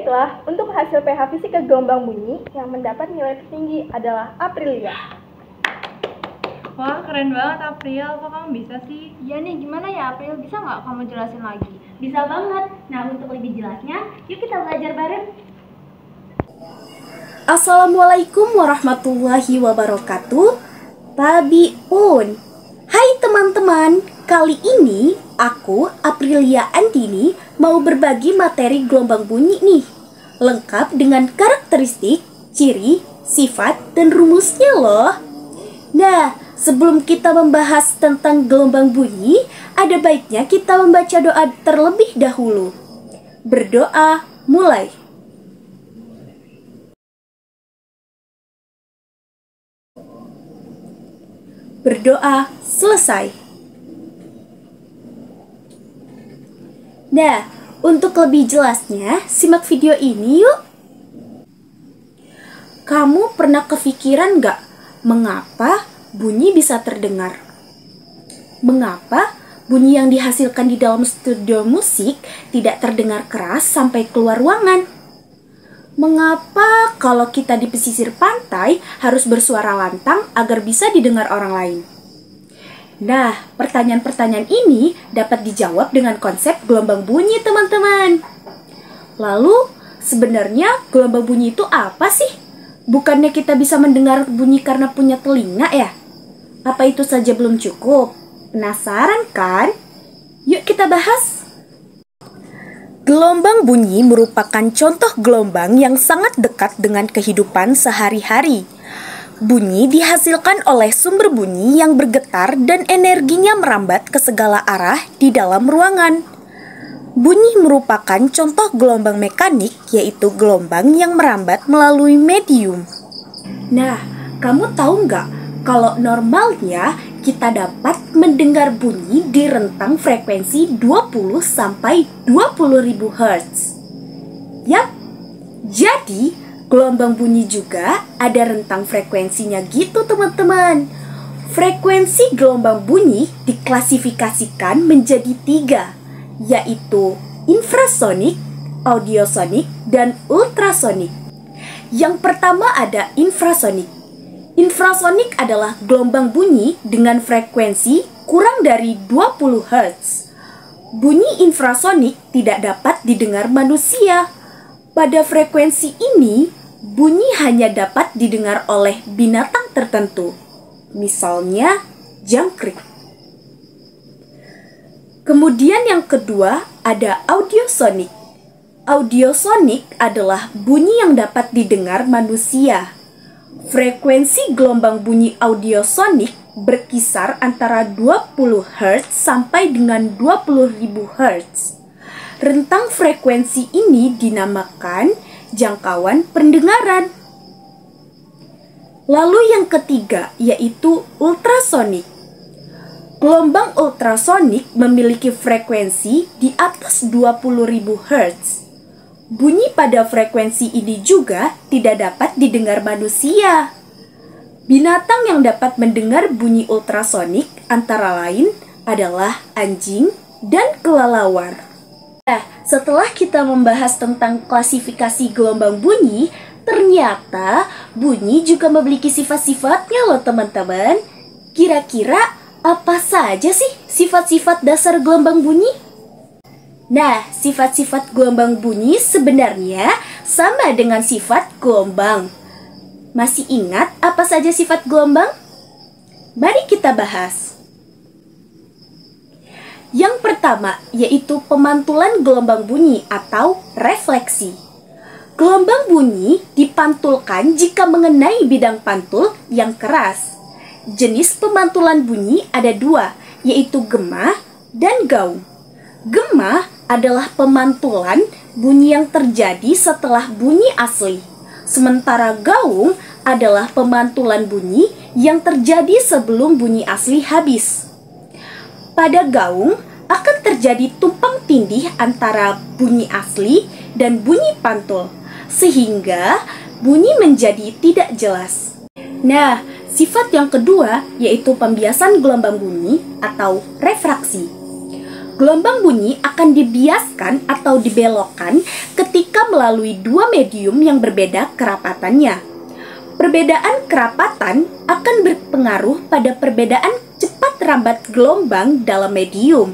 Baiklah, untuk hasil pH fisika gelombang bunyi yang mendapat nilai tertinggi adalah Aprilia. Wah, keren banget April, kok kamu bisa sih? Iya nih, gimana ya April? Bisa nggak kamu jelasin lagi? Bisa banget. Nah, untuk lebih jelasnya, yuk kita belajar bareng. Assalamualaikum warahmatullahi wabarakatuh. Tabiun. Hai teman-teman, kali ini aku, Aprilia Andini, mau berbagi materi gelombang bunyi nih. Lengkap dengan karakteristik, ciri, sifat, dan rumusnya loh. Nah, sebelum kita membahas tentang gelombang bunyi, ada baiknya kita membaca doa terlebih dahulu. Berdoa, mulai. Berdoa, selesai. Nah, untuk lebih jelasnya, simak video ini yuk. Kamu pernah kepikiran nggak mengapa bunyi bisa terdengar? Mengapa bunyi yang dihasilkan di dalam studio musik tidak terdengar keras sampai keluar ruangan? Mengapa kalau kita di pesisir pantai harus bersuara lantang agar bisa didengar orang lain? Nah, pertanyaan-pertanyaan ini dapat dijawab dengan konsep gelombang bunyi, teman-teman. Lalu, sebenarnya gelombang bunyi itu apa sih? Bukannya kita bisa mendengar bunyi karena punya telinga ya? Apa itu saja belum cukup? Penasaran kan? Yuk kita bahas. Gelombang bunyi merupakan contoh gelombang yang sangat dekat dengan kehidupan sehari-hari. Bunyi dihasilkan oleh sumber bunyi yang bergetar dan energinya merambat ke segala arah di dalam ruangan. Bunyi merupakan contoh gelombang mekanik, yaitu gelombang yang merambat melalui medium. Nah, kamu tahu nggak kalau normalnya kita dapat mendengar bunyi di rentang frekuensi 20 sampai 20.000 Hz. Yap, jadi gelombang bunyi juga ada rentang frekuensinya gitu teman-teman. Frekuensi gelombang bunyi diklasifikasikan menjadi 3, yaitu infrasonik, audiosonik, dan ultrasonik. Yang pertama ada infrasonik. Infrasonik adalah gelombang bunyi dengan frekuensi kurang dari 20 Hz. Bunyi infrasonik tidak dapat didengar manusia. Pada frekuensi ini, bunyi hanya dapat didengar oleh binatang tertentu, misalnya jangkrik. Kemudian yang kedua ada audiosonik. Audiosonik adalah bunyi yang dapat didengar manusia. Frekuensi gelombang bunyi audiosonik berkisar antara 20 Hz sampai dengan 20.000 Hz. Rentang frekuensi ini dinamakan jangkauan pendengaran. Lalu yang ketiga yaitu ultrasonik. Gelombang ultrasonik memiliki frekuensi di atas 20.000 Hz. Bunyi pada frekuensi ini juga tidak dapat didengar manusia. Binatang yang dapat mendengar bunyi ultrasonik antara lain adalah anjing dan kelelawar. Nah, setelah kita membahas tentang klasifikasi gelombang bunyi, ternyata bunyi juga memiliki sifat-sifatnya loh teman-teman. Kira-kira apa saja sih sifat-sifat dasar gelombang bunyi? Nah, sifat-sifat gelombang bunyi sebenarnya sama dengan sifat gelombang. Masih ingat apa saja sifat gelombang? Mari kita bahas. Yang pertama yaitu pemantulan gelombang bunyi atau refleksi. Gelombang bunyi dipantulkan jika mengenai bidang pantul yang keras. Jenis pemantulan bunyi ada 2, yaitu gema dan gaung. Gema adalah pemantulan bunyi yang terjadi setelah bunyi asli. Sementara gaung adalah pemantulan bunyi yang terjadi sebelum bunyi asli habis. Pada gaung akan terjadi tumpang tindih antara bunyi asli dan bunyi pantul, sehingga bunyi menjadi tidak jelas. Nah, sifat yang kedua yaitu pembiasan gelombang bunyi atau refraksi. Gelombang bunyi akan dibiaskan atau dibelokkan ketika melalui dua medium yang berbeda kerapatannya. Perbedaan kerapatan akan berpengaruh pada perbedaan cepat rambat gelombang dalam medium.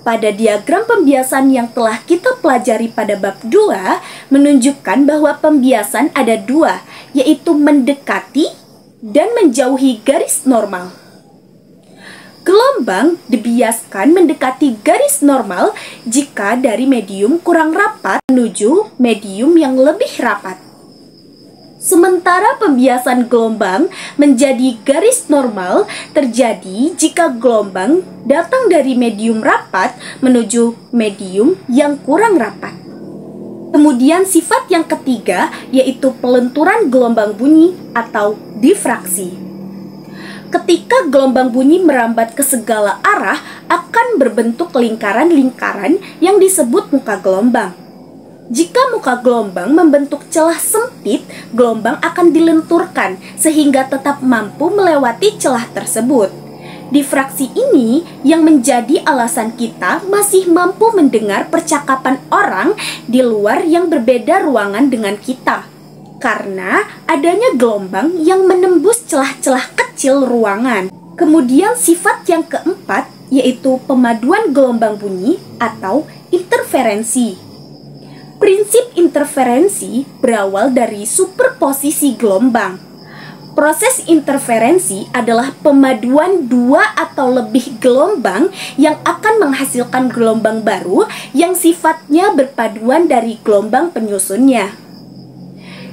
Pada diagram pembiasan yang telah kita pelajari pada bab 2 menunjukkan bahwa pembiasan ada dua, yaitu mendekati dan menjauhi garis normal. Gelombang dibiaskan mendekati garis normal jika dari medium kurang rapat menuju medium yang lebih rapat. Sementara pembiasan gelombang menjadi garis normal terjadi jika gelombang datang dari medium rapat menuju medium yang kurang rapat. Kemudian sifat yang ketiga yaitu pelenturan gelombang bunyi atau difraksi. Ketika gelombang bunyi merambat ke segala arah akan berbentuk lingkaran-lingkaran yang disebut muka gelombang. Jika muka gelombang membentuk celah sempit, gelombang akan dilenturkan sehingga tetap mampu melewati celah tersebut. Difraksi ini yang menjadi alasan kita masih mampu mendengar percakapan orang di luar yang berbeda ruangan dengan kita, karena adanya gelombang yang menembus celah-celah kecil ruangan. Kemudian sifat yang keempat yaitu pemaduan gelombang bunyi atau interferensi. Prinsip interferensi berawal dari superposisi gelombang. Proses interferensi adalah pemaduan dua atau lebih gelombang yang akan menghasilkan gelombang baru yang sifatnya berpaduan dari gelombang penyusunnya.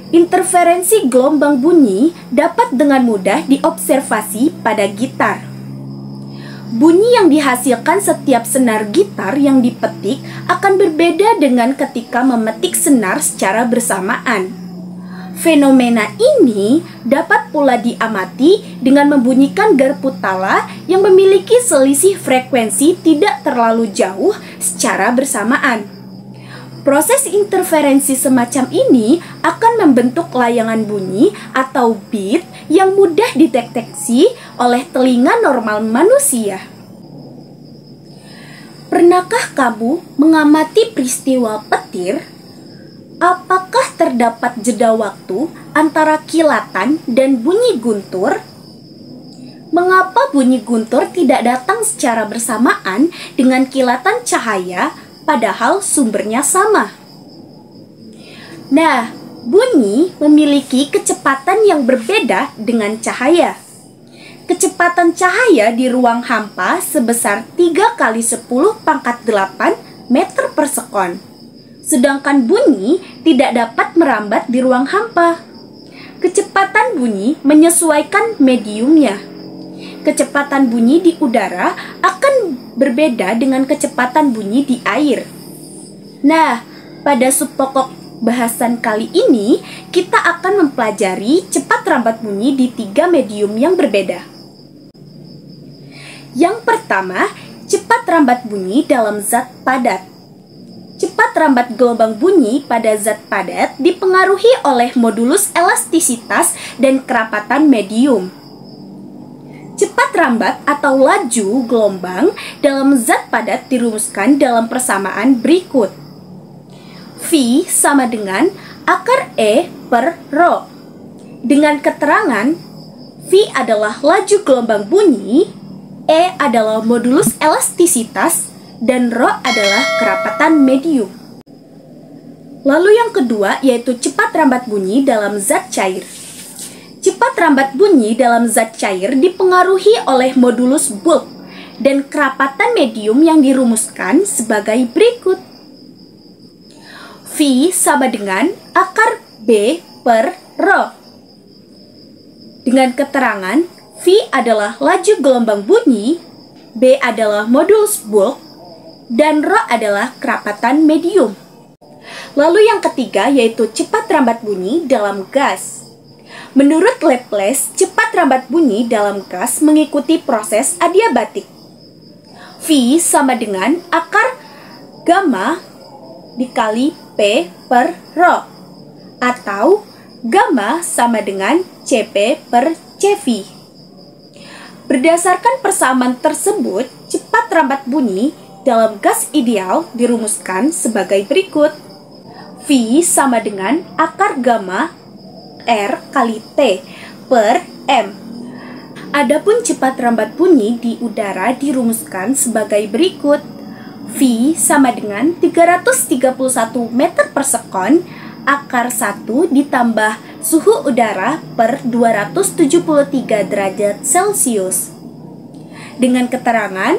Interferensi gelombang bunyi dapat dengan mudah diobservasi pada gitar. Bunyi yang dihasilkan setiap senar gitar yang dipetik akan berbeda dengan ketika memetik senar secara bersamaan. Fenomena ini dapat pula diamati dengan membunyikan garpu tala yang memiliki selisih frekuensi tidak terlalu jauh secara bersamaan. Proses interferensi semacam ini akan membentuk layangan bunyi atau beat yang mudah dideteksi oleh telinga normal manusia. Pernahkah kamu mengamati peristiwa petir? Apakah terdapat jeda waktu antara kilatan dan bunyi guntur? Mengapa bunyi guntur tidak datang secara bersamaan dengan kilatan cahaya, padahal sumbernya sama? Nah, bunyi memiliki kecepatan yang berbeda dengan cahaya. Kecepatan cahaya di ruang hampa sebesar 3 kali 10 pangkat 8 meter per sekon. Sedangkan bunyi tidak dapat merambat di ruang hampa. Kecepatan bunyi menyesuaikan mediumnya. Kecepatan bunyi di udara akan berbeda dengan kecepatan bunyi di air. Nah, pada subpokok bahasan kali ini, kita akan mempelajari cepat rambat bunyi di 3 medium yang berbeda. Yang pertama, cepat rambat bunyi dalam zat padat. Cepat rambat gelombang bunyi pada zat padat dipengaruhi oleh modulus elastisitas dan kerapatan medium. Cepat rambat atau laju gelombang dalam zat padat dirumuskan dalam persamaan berikut. V sama dengan akar E per Rho. Dengan keterangan, V adalah laju gelombang bunyi, E adalah modulus elastisitas, dan Rho adalah kerapatan medium. Lalu yang kedua yaitu cepat rambat bunyi dalam zat cair. Cepat rambat bunyi dalam zat cair dipengaruhi oleh modulus bulk dan kerapatan medium yang dirumuskan sebagai berikut. V sama dengan akar B per Rho. Dengan keterangan, V adalah laju gelombang bunyi, B adalah modulus bulk, dan Rho adalah kerapatan medium. Lalu yang ketiga yaitu cepat rambat bunyi dalam gas. Menurut Laplace, cepat rambat bunyi dalam gas mengikuti proses adiabatik. V sama dengan akar gamma dikali P per Rho, atau gamma sama dengan Cp per Cv. Berdasarkan persamaan tersebut, cepat rambat bunyi dalam gas ideal dirumuskan sebagai berikut. V V sama dengan akar gamma R kali T per M. Adapun cepat rambat bunyi di udara dirumuskan sebagai berikut. V sama dengan 331 meter per sekon akar 1 ditambah suhu udara per 273 derajat Celcius. Dengan keterangan,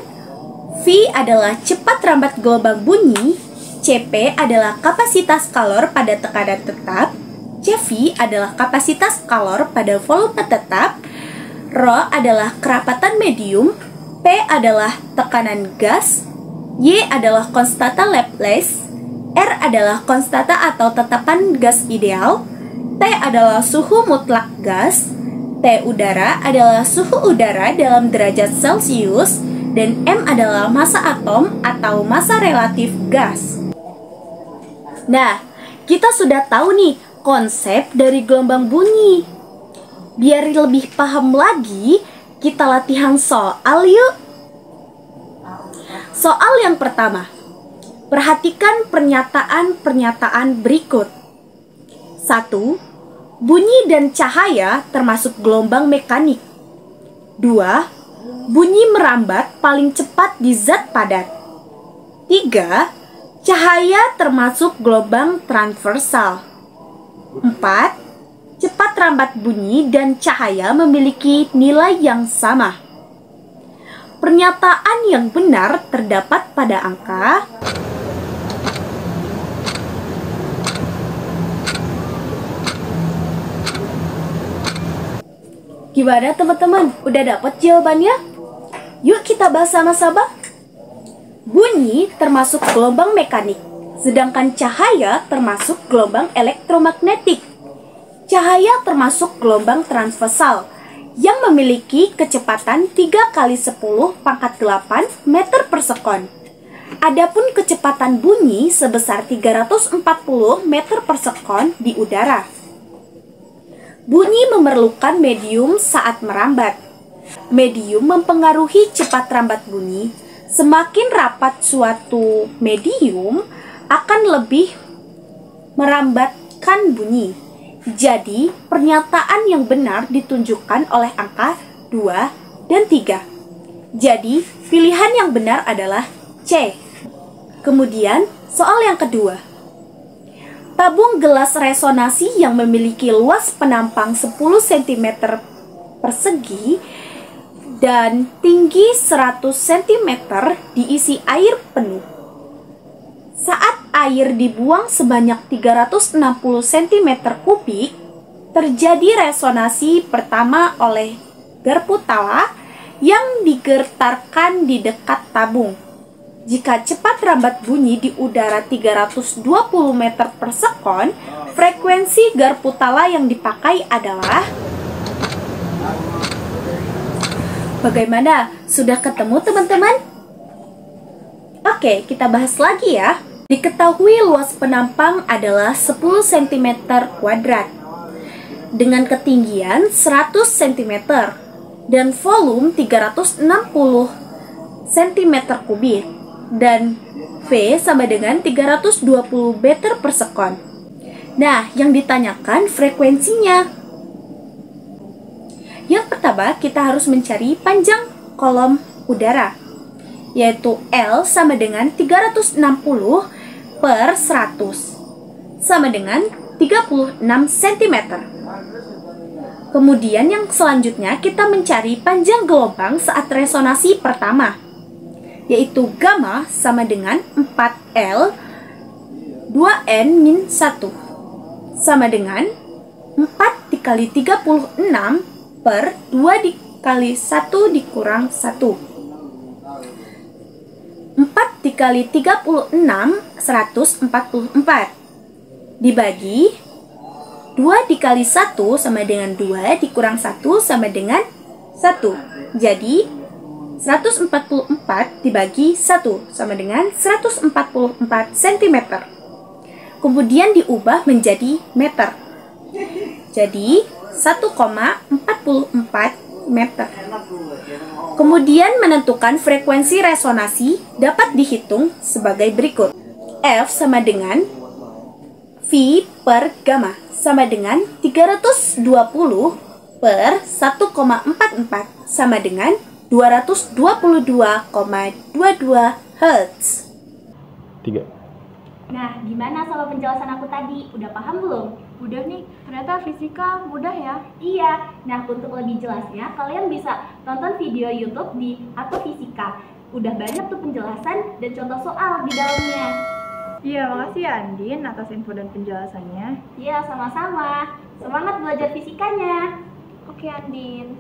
V adalah cepat rambat gelombang bunyi, Cp adalah kapasitas kalor pada tekanan tetap, Cv adalah kapasitas kalor pada volume tetap, Rho adalah kerapatan medium, P adalah tekanan gas, Y adalah konstanta Laplace, R adalah konstanta atau tetapan gas ideal, T adalah suhu mutlak gas, T udara adalah suhu udara dalam derajat Celcius, dan M adalah massa atom atau massa relatif gas. Nah, kita sudah tahu nih konsep dari gelombang bunyi. Biar lebih paham lagi, kita latihan soal yuk. Soal yang pertama. Perhatikan pernyataan-pernyataan berikut. 1. Bunyi dan cahaya termasuk gelombang mekanik. 2. Bunyi merambat paling cepat di zat padat. 3. Cahaya termasuk gelombang transversal. 4. Cepat rambat bunyi dan cahaya memiliki nilai yang sama. Pernyataan yang benar terdapat pada angka Gimana teman-teman? Udah dapat jawabannya? Yuk kita bahas sama-sama. Bunyi termasuk gelombang mekanik, sedangkan cahaya termasuk gelombang elektromagnetik. Cahaya termasuk gelombang transversal yang memiliki kecepatan 3 kali 10 pangkat 8 meter per sekon. Adapun kecepatan bunyi sebesar 340 meter per sekon di udara. Bunyi memerlukan medium saat merambat. Medium mempengaruhi cepat rambat bunyi. Semakin rapat suatu medium akan lebih merambatkan bunyi. Jadi, pernyataan yang benar ditunjukkan oleh angka 2 dan 3. Jadi, pilihan yang benar adalah C. Kemudian, soal yang kedua. Tabung gelas resonansi yang memiliki luas penampang 10 cm persegi dan tinggi 100 cm diisi air penuh. Saat air dibuang sebanyak 360 cm kubik, terjadi resonansi pertama oleh garpu tala yang digetarkan di dekat tabung. Jika cepat rambat bunyi di udara 320 meter per sekon, frekuensi garpu tala yang dipakai adalah... Bagaimana? Sudah ketemu teman-teman? Oke, kita bahas lagi ya. Diketahui luas penampang adalah 10 cm kuadrat dengan ketinggian 100 cm dan volume 360 cm kubik dan V sama dengan 320 meter per sekon. Nah, yang ditanyakan frekuensinya. Yang pertama, kita harus mencari panjang kolom udara, yaitu L sama dengan 360 per 100 sama dengan 36 cm. Kemudian yang selanjutnya kita mencari panjang gelombang saat resonansi pertama, yaitu gamma sama dengan 4L 2N-1 sama dengan 4 dikali 36 per 2 dikali 1 dikurang 1. 4 dikali 36, 144. Dibagi 2 dikali 1 sama dengan 2 dikurang 1 sama dengan 1. Jadi 144 dibagi 1 sama dengan 144 cm. Kemudian diubah menjadi meter. Jadi 1,44 meter. Kemudian menentukan frekuensi resonansi dapat dihitung sebagai berikut. F sama dengan V per gamma sama dengan 320 per 1,44 sama dengan 222,22 Hz. 3. Nah, gimana sama penjelasan aku tadi? Udah paham belum? Udah nih, ternyata fisika mudah ya. Iya, nah untuk lebih jelasnya kalian bisa tonton video YouTube di Aku Fisika. Udah banyak tuh penjelasan dan contoh soal di dalamnya. Iya, makasih ya Andin atas info dan penjelasannya. Iya, sama-sama. Semangat belajar fisikanya. Oke, Andin.